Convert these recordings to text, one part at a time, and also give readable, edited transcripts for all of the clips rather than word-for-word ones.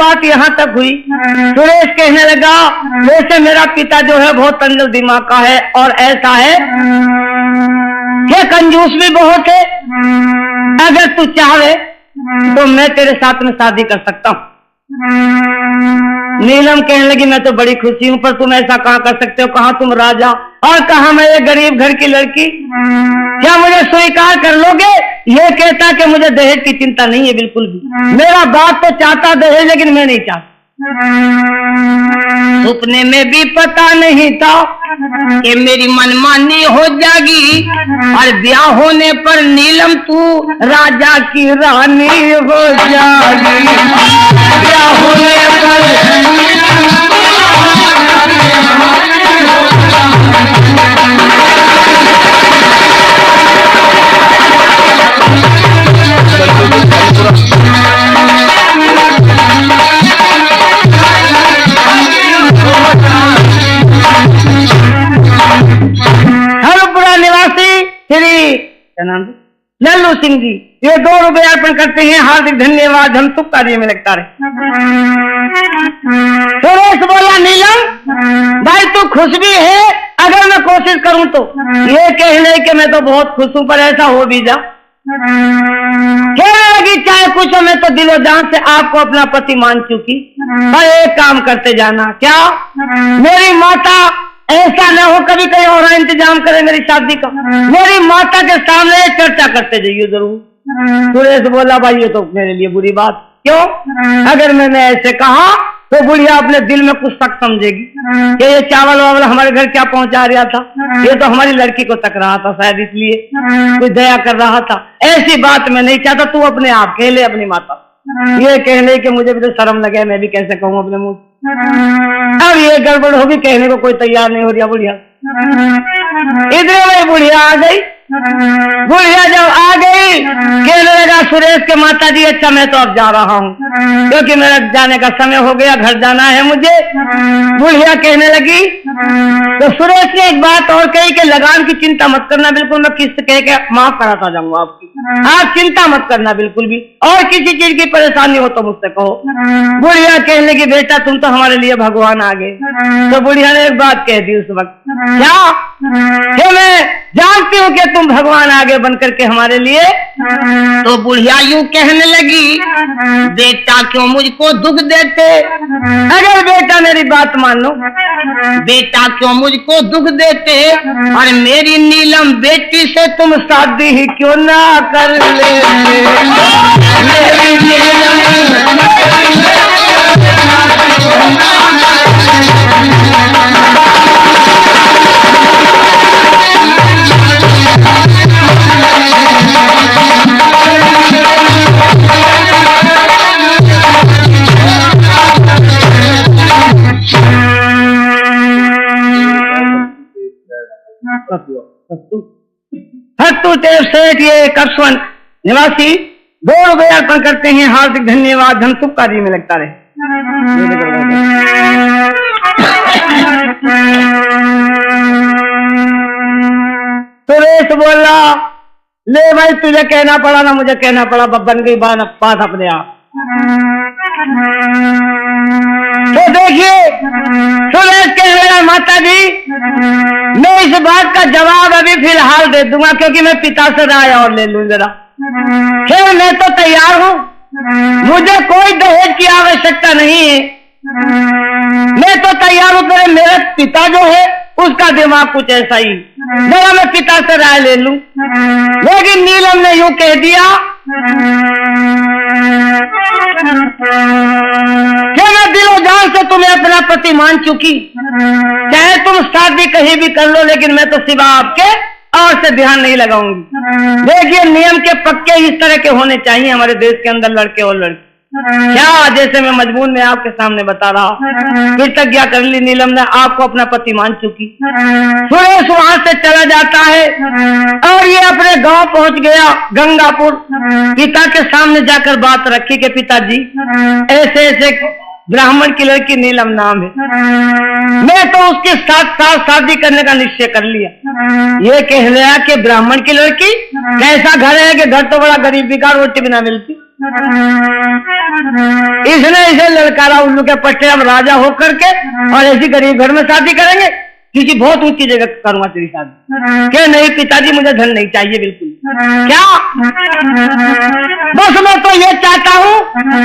बात यहाँ तक हुई, सुरेश कहने लगा वैसे मेरा पिता जो है बहुत तंजल दिमाग का है और ऐसा है कि कंजूस भी बहुत है। अगर तू चाहे तो मैं तेरे साथ में शादी कर सकता हूँ। नीलम कहने लगी मैं तो बड़ी खुशी हूँ, पर तुम ऐसा कहाँ कर सकते हो? कहाँ तुम राजा और कहाँ मैं ये गरीब घर की लड़की? क्या मुझे स्वीकार कर लोगे? ये कहता कि मुझे दहेज की चिंता नहीं है बिल्कुल भी। मेरा बाप तो चाहता दहेज, लेकिन मैं नहीं चाहता। सपने में भी पता नहीं था कि मेरी मनमानी हो जाएगी और ब्याह होने पर नीलम तू राजा की रानी हो जाएगी। ब्याह होने पर लल्लू सिंह जी ये 2 रुपए अर्पण करते हैं। हार्दिक धन्यवाद, हम शुभ कार्य में लगता रहे। सुरेश बोला नीलम भाई तू खुश भी है अगर मैं कोशिश करूं तो? ये कहने कि मैं तो बहुत खुश हूं, पर ऐसा हो भी जा। कहने लगी चाहे कुछ हो, मैं तो दिलो जान से आपको अपना पति मान चुकी, पर एक काम करते जाना। क्या? मेरी माता ऐसा न हो कभी कहीं और इंतजाम करे मेरी शादी का। मेरी माता के सामने चर्चा करते जाइए जरूर। सुरेश बोला भाई ये तो मेरे लिए बुरी बात। क्यों? अगर मैंने ऐसे कहा तो बुढ़िया अपने दिल में कुछ शक समझेगी कि ये चावल वावल हमारे घर क्या पहुंचा रहा था, ये तो हमारी लड़की को तक रहा था, शायद इसलिए कोई दया कर रहा था। ऐसी बात मैं नहीं चाहता, तू अपने आप कह ले अपनी माता। ये कहने कि मुझे भी तो शर्म लगे, मैं भी कैसे कहूँ अपने मुंह। अब ये गड़बड़ होगी, कहने को कोई तैयार नहीं हो रहा। बुढ़िया इधर वही बुढ़िया आ गई। बुढ़िया जब आ गई कहने लगा सुरेश के माता जी अच्छा मैं तो अब जा रहा हूँ क्योंकि मेरा जाने का समय हो गया, घर जाना है मुझे। बुढ़िया कहने लगी तो सुरेश ने एक बात और कही कि लगान की चिंता मत करना, बिल्कुल मैं किस्त कह के माफ कराता जाऊंगा आपकी। आप चिंता मत करना बिल्कुल भी, और किसी चीज की परेशानी हो तो मुझसे कहो। बुढ़िया कहने लगी बेटा तुम तो हमारे लिए भगवान आ गए। तो बुढ़िया ने एक बात कह दी उस वक्त, क्या मैं जानती हूँ कि तुम भगवान आगे बन करके हमारे लिए। तो बुढ़िया यूं कहने लगी बेटा क्यों मुझको दुख देते? अगर बेटा मेरी बात मान लो, बेटा क्यों मुझको दुख देते और मेरी नीलम बेटी से तुम शादी ही क्यों ना कर लेते? मेरी नीलम सेठ ये कसवन निवासी 2 रुपए अर्पण करते हैं। हार्दिक धन्यवाद, हम शुभ कार्य में लगता रहे। सुरेश बोला ले भाई तुझे कहना पड़ा ना मुझे कहना पड़ा, बन गई बात अपने आप। तो देखिए सुरेश कह रहा माता जी मैं इस बात का जवाब अभी फिलहाल दे दूंगा क्योंकि मैं पिता से राय और ले लूं जरा। फिर मैं तो तैयार हूँ, मुझे कोई दहेज की आवश्यकता नहीं है, मैं तो तैयार हूँ। मेरे पिता जो है उसका दिमाग कुछ ऐसा ही, जरा मैं पिता से राय ले लूं। लेकिन नीलम ने यूं कह दिया कि मैं दिलो जान से तुम्हें अपना पति मान चुकी, चाहे तुम शादी कहीं भी कर लो, लेकिन मैं तो सिवा आपके और से ध्यान नहीं लगाऊंगी। देखिए नियम के पक्के इस तरह के होने चाहिए हमारे देश के अंदर, लड़के और लड़की। क्या जैसे मैं मजबूर में आपके सामने बता रहा, कृतज्ञता कर ली नीलम ने, आपको अपना पति मान चुकी। सुरेश वहां से चला जाता है और ये अपने गांव पहुंच गया गंगापुर। पिता के सामने जाकर बात रखी कि पिताजी ऐसे ऐसे ब्राह्मण की लड़की नीलम नाम है, मैं तो उसके साथ शादी करने का निश्चय कर लिया। ये कह रहा कि ब्राह्मण की लड़की, कैसा घर है कि घर तो बड़ा गरीब बिकार, रोटी भी ना मिलती। इसने इसे ललकारा उल्लू के पट्टे, अब राजा होकर के और ऐसी गरीब घर में शादी करेंगे, किसी बहुत ऊंची जगह करूंगा तेरी शादी। क्या नहीं पिताजी, मुझे धन नहीं चाहिए बिल्कुल। क्या बस मैं तो ये चाहता हूँ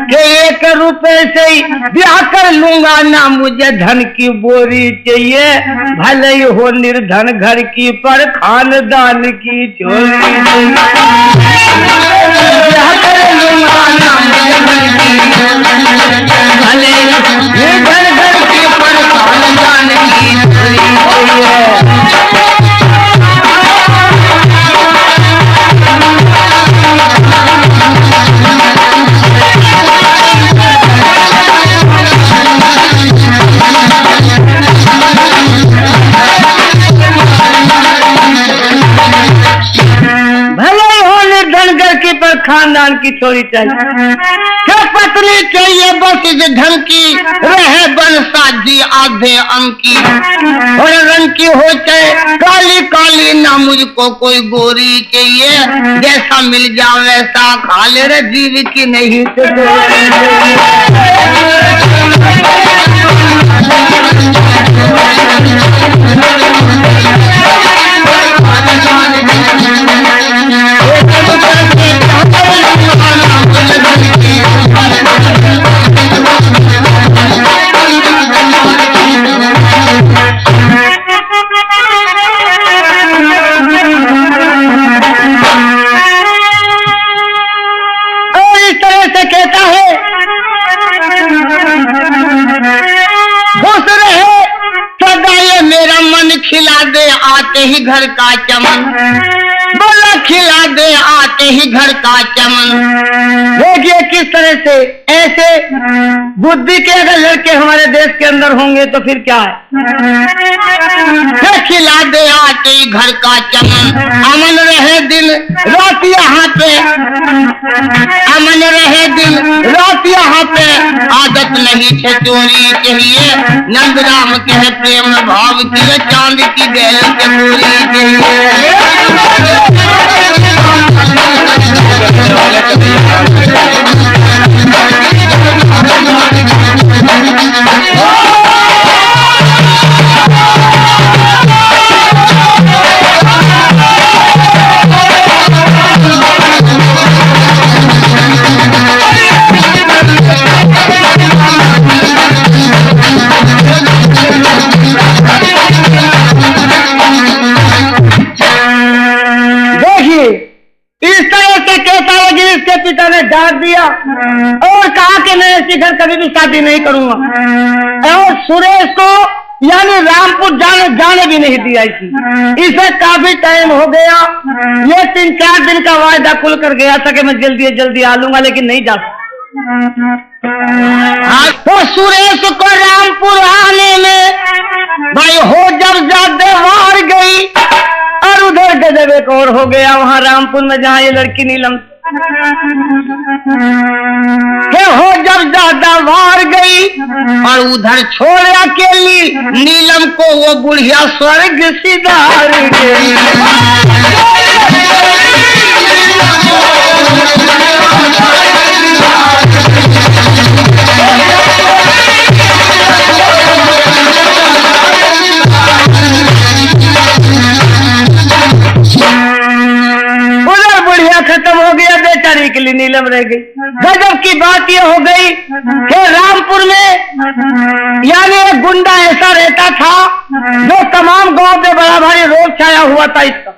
कि 1 रुपए से ही ब्याह कर लूंगा, ना मुझे धन की बोरी चाहिए, भले ही हो निर्धन घर की पर खानदान की चोरी। ब्याह कर लूंगा ना मुझे धन की, भले ही निर्धन घर की पर खानदान की चोरी चाहिए। पर खानदान की छोरी चाहिए, क्या पत्नी चाहिए बस इस ढंग की, रहे बन साजी आधे अंक की, और रंग की हो चाहे काली काली, ना मुझको कोई गोरी चाहिए, जैसा मिल जाए वैसा खा ले रे, जीव की नहीं तो आते ही घर का चमन, बोला खिला दे आते ही घर का चमन। देखिए किस तरह से ऐसे बुद्धि के अगर लड़के हमारे देश के अंदर होंगे तो फिर क्या है। खिला दे आते ही घर का चमन, अमन रहे दिन रात यहाँ पे, अमन रहे दिन रात यहाँ पे, आदत नहीं है चोरी चाहिए, नंद राम के प्रेम भाव की चांद की गैल के पूरी चाहिए। पिता ने डांट दिया और कहा कि मैं ऐसी घर कभी भी शादी नहीं करूंगा, और सुरेश को यानी रामपुर जाने भी नहीं दिया। इसे काफी टाइम हो गया, ये 3-4 दिन का वायदा खुल कर गया था कि मैं जल्दी आ लूंगा, लेकिन नहीं जा तो सुरेश को रामपुर आने में भाई हो जब ज्यादा मार गई, और उधर गजब एक और हो गया वहां रामपुर में, जहाँ ये लड़की नीलम के हो जब ज्यादा मार गई, और उधर छोड़ अकेली नीलम को वो बुढ़िया स्वर्ग सिधार गई। खत्म हो गया, बेचारी के लिए नीलम रह गई। गजब की बात यह हो गई कि रामपुर में यानी एक गुंडा ऐसा रहता था जो तमाम गांव पे बड़ा भारी रोग छाया हुआ था इसका,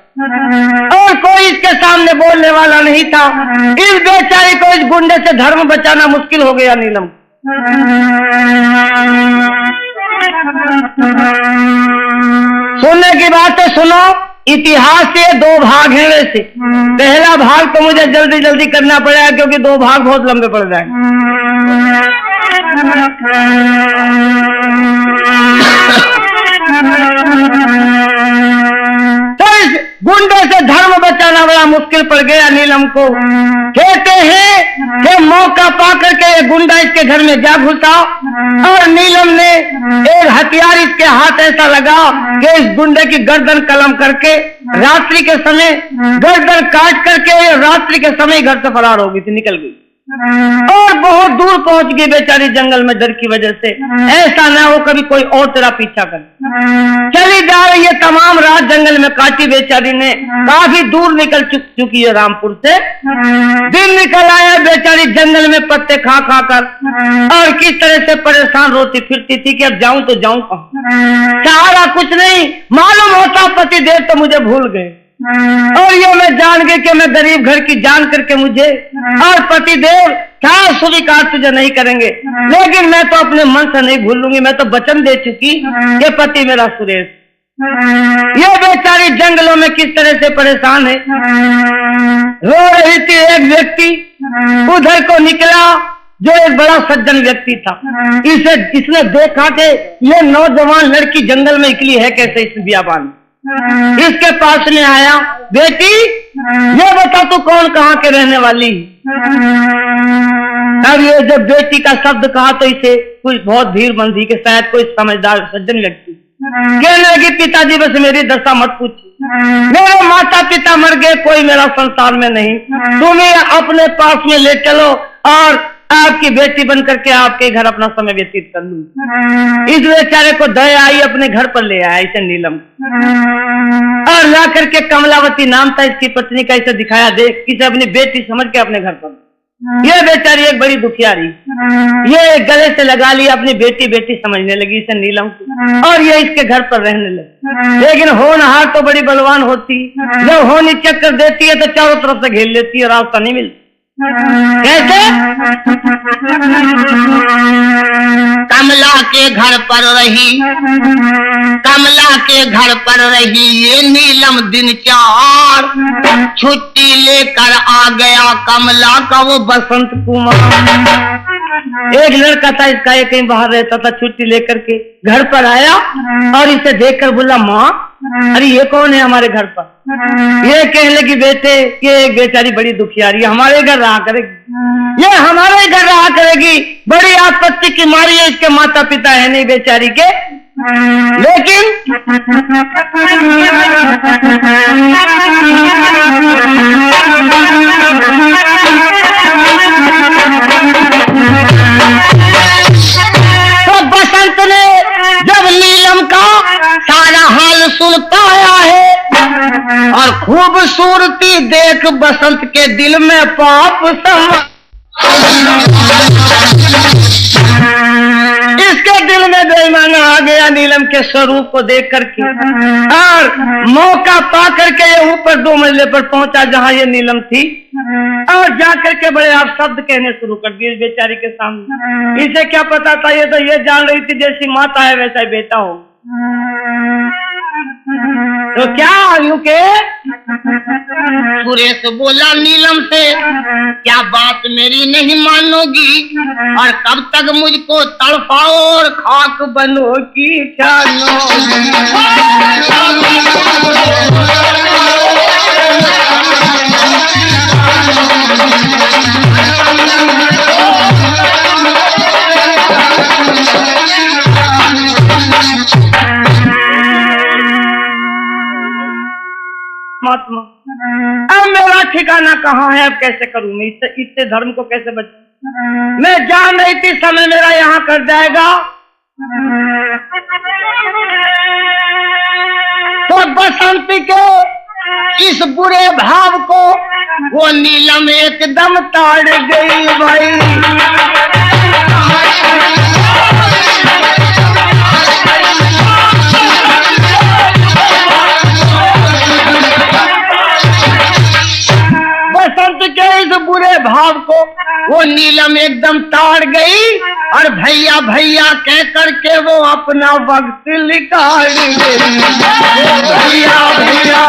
और कोई इसके सामने बोलने वाला नहीं था। इस बेचारी को इस गुंडे से धर्म बचाना मुश्किल हो गया नीलम। सुनने की बात है सुनो, इतिहास के 2 भाग हैं वैसे। पहला भाग तो मुझे जल्दी करना पड़ेगा क्योंकि 2 भाग बहुत लंबे पड़ जाएंगे। तो इस गुंडे से धर्म बचाना बड़ा मुश्किल पड़ गया नीलम को। कहते हैं कि मौका पा करके गुंडा इसके घर में जा घुसा, और नीलम ने एक हथियार इसके हाथ ऐसा लगा कि इस गुंडे की गर्दन कलम करके रात्रि के समय गर्दन काट करके रात्रि के समय घर से फरार हो गई थी, निकल गई। और बहुत दूर पहुंच गई बेचारी जंगल में डर की वजह से। ऐसा ना हो कभी कोई और तेरा पीछा करे। चली जा रही है, तमाम रात जंगल में काटी बेचारी ने, काफी दूर निकल चुकी है रामपुर से। दिन निकल आया, बेचारी जंगल में पत्ते खा खा कर और किस तरह से परेशान रोती फिरती थी कि अब जाऊं तो जाऊं कहां। सहारा कुछ नहीं, मालूम होता पति देव तो मुझे भूल गए और ये मैं जान गई कि मैं गरीब घर की जान करके मुझे और पति देव क्या स्वीकार तुझे नहीं करेंगे, लेकिन मैं तो अपने मन से नहीं भूलूंगी। मैं तो वचन दे चुकी ये पति मेरा सुरेश। ये बेचारी जंगलों में किस तरह से परेशान है, रो रही थी। एक व्यक्ति उधर को निकला जो एक बड़ा सज्जन व्यक्ति था। इसने देखा कि ये नौजवान लड़की जंगल में निकली है कैसे इस बियाबान। इसके पास में आया, बेटी ये बता तू कौन कहाँ के रहने वाली। अब ये जब बेटी का शब्द कहा तो इसे कुछ बहुत धीर बंधी के शायद कोई समझदार सज्जन व्यक्ति कहने लगी, पिताजी बस मेरी दशा मत पूछो, मेरे माता पिता मर गए, कोई मेरा संसार में नहीं, तुम्हें अपने पास में ले चलो और आपकी बेटी बन करके आपके घर अपना समय व्यतीत कर लूं। इस बेचारे को दया आई, अपने घर पर ले आया इसे नीलम और ला करके कमलावती नाम था इसकी पत्नी का, इसे दिखाया, देख इसे अपनी बेटी समझ के अपने घर पर। ये बेचारी एक बड़ी दुखियारी, ये गले से लगा लिया, अपनी बेटी बेटी समझने लगी इसे नीलम और ये इसके घर पर रहने लगी। लेकिन होनहार तो बड़ी बलवान होती, जब होनी चक्कर देती है तो चारों तरफ से घेर लेती है, रास्ता नहीं मिलता। कैसे? कमला के घर पर रही, कमला के घर पर रही ये नीलम दिन 4, छुट्टी लेकर आ गया कमला का वो बसंत कुमार। एक लड़का था इसका, ये कहीं बाहर रहता था, छुट्टी लेकर के घर पर आया और इसे देखकर बोला, माँ अरे ये कौन है हमारे घर पर। ये कहने लगी, बेटे ये एक बेचारी बड़ी दुखियारी हमारे घर रहा करेगी, ये हमारे घर रहा करेगी, बड़ी आपत्ति की मारी है, इसके माता पिता है नहीं बेचारी के, लेकिन तो बसंत ने जब नीलम का सारा हाल सुन पाया है और खूबसूरती देख बसंत के दिल में पाप समा, इसके दिल में बेईमाना आ गया नीलम के स्वरूप को देख करके और मौका पा करके ये ऊपर 2 मंजिले पर पहुंचा जहां ये नीलम थी और जाकर के बड़े आप शब्द कहने शुरू कर दिए बेचारी के सामने। इसे क्या पता था, ये तो ये जान रही थी जैसी माता है वैसा ही बेटा हो। तो क्या आयु के सुरेश बोला नीलम से, क्या बात मेरी नहीं मानोगी और कब तक मुझको तड़पाओ और खाक बनो की महात्मा, अब मेरा ठिकाना कहाँ है, अब कैसे करूं मैं इससे धर्म को कैसे बचाऊं। मैं जान रही थी समय मेरा यहाँ कर जाएगा, तो बसंती के इस बुरे भाव को वो नीलम एकदम ताड़ गई भाई। बसंत के इस बुरे भाव को वो नीलम एकदम ताड़ गई और भैया भैया कह करके वो अपना वक्त निकाल गई। भैया भैया